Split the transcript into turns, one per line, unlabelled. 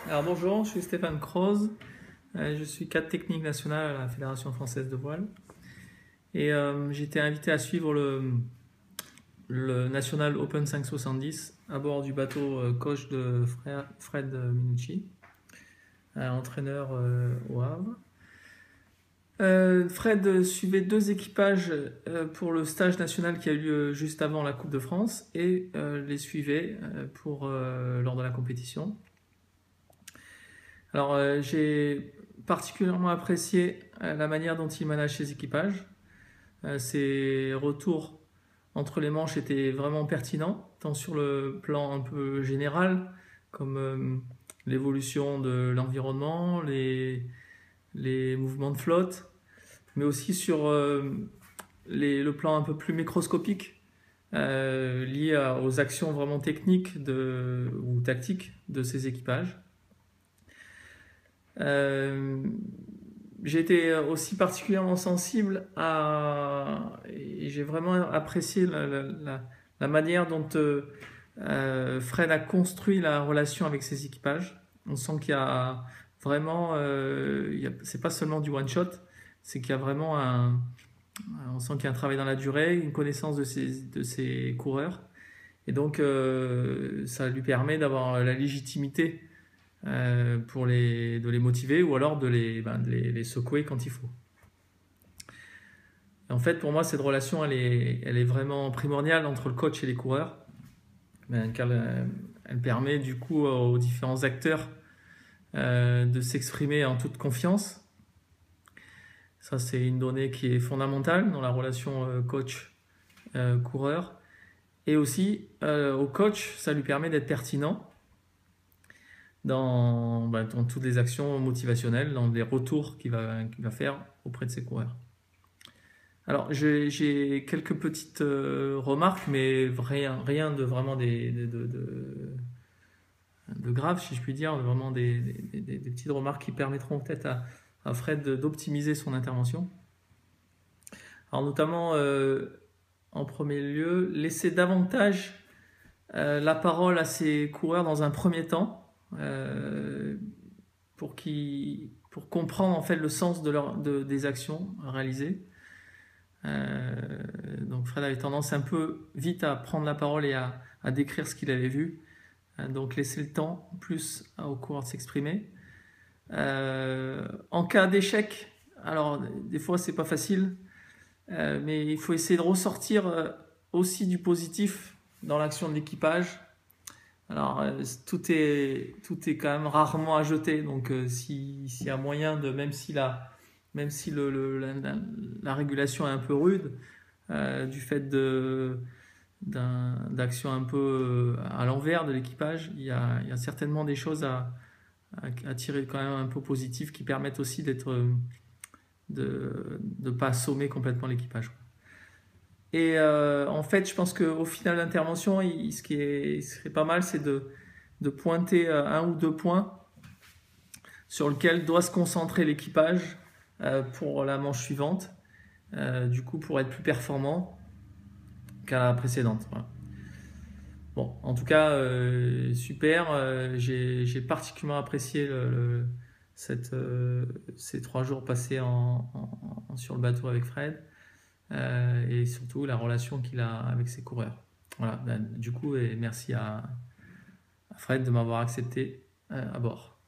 Alors bonjour, je suis Stéphane Croze, je suis cadre technique national à la Fédération française de voile et j'ai été invité à suivre le National Open 570 à bord du bateau coach de Fred Minucci, entraîneur au Havre. Fred suivait deux équipages pour le stage national qui a eu lieu juste avant la Coupe de France et les suivait lors de la compétition. Alors, j'ai particulièrement apprécié la manière dont il manage ses équipages. Ses retours entre les manches étaient vraiment pertinents, tant sur le plan un peu général, comme l'évolution de l'environnement, les mouvements de flotte, mais aussi sur le plan un peu plus microscopique, lié aux actions vraiment techniques ou tactiques de ces équipages. Euh, j'ai été aussi particulièrement sensible et j'ai vraiment apprécié la manière dont Fred a construit la relation avec ses équipages. On sent qu'il y a vraiment, c'est pas seulement du one shot, c'est qu'il y a vraiment on sent qu'il y a un travail dans la durée, une connaissance de ses coureurs, et donc ça lui permet d'avoir la légitimité de les motiver ou alors de les secouer quand il faut. Et en fait, pour moi, cette relation, elle est vraiment primordiale entre le coach et les coureurs, car elle permet du coup aux différents acteurs de s'exprimer en toute confiance. Ça, c'est une donnée qui est fondamentale dans la relation coach-coureur. Et aussi, au coach, ça lui permet d'être pertinent dans toutes les actions motivationnelles, dans les retours qu'il va faire auprès de ses coureurs. Alors, j'ai quelques petites remarques, mais rien de vraiment de grave, si je puis dire, vraiment des petites remarques qui permettront peut-être à Fred d'optimiser son intervention. Alors, notamment, en premier lieu, laisser davantage la parole à ses coureurs dans un premier temps, pour comprendre en fait le sens des actions réalisées. Donc Fred avait tendance un peu vite à prendre la parole et à décrire ce qu'il avait vu. Donc laisser le temps plus aux coureurs de s'exprimer. En cas d'échec, alors des fois c'est pas facile, mais il faut essayer de ressortir aussi du positif dans l'action de l'équipage. Alors tout est quand même rarement à jeter, donc s'il y a moyen de, même si la régulation est un peu rude, du fait d'actions un peu à l'envers de l'équipage, il y a certainement des choses à tirer quand même un peu positives qui permettent aussi de ne pas assommer complètement l'équipage. Et en fait, je pense qu'au final d'intervention, ce serait pas mal, c'est de pointer un ou deux points sur lesquels doit se concentrer l'équipage pour la manche suivante, du coup pour être plus performant qu'à la précédente. Voilà. Bon, en tout cas, super. J'ai particulièrement apprécié ces 3 jours passés sur le bateau avec Fred. Et surtout la relation qu'il a avec ses coureurs. Voilà, du coup, et merci à Fred de m'avoir accepté à bord.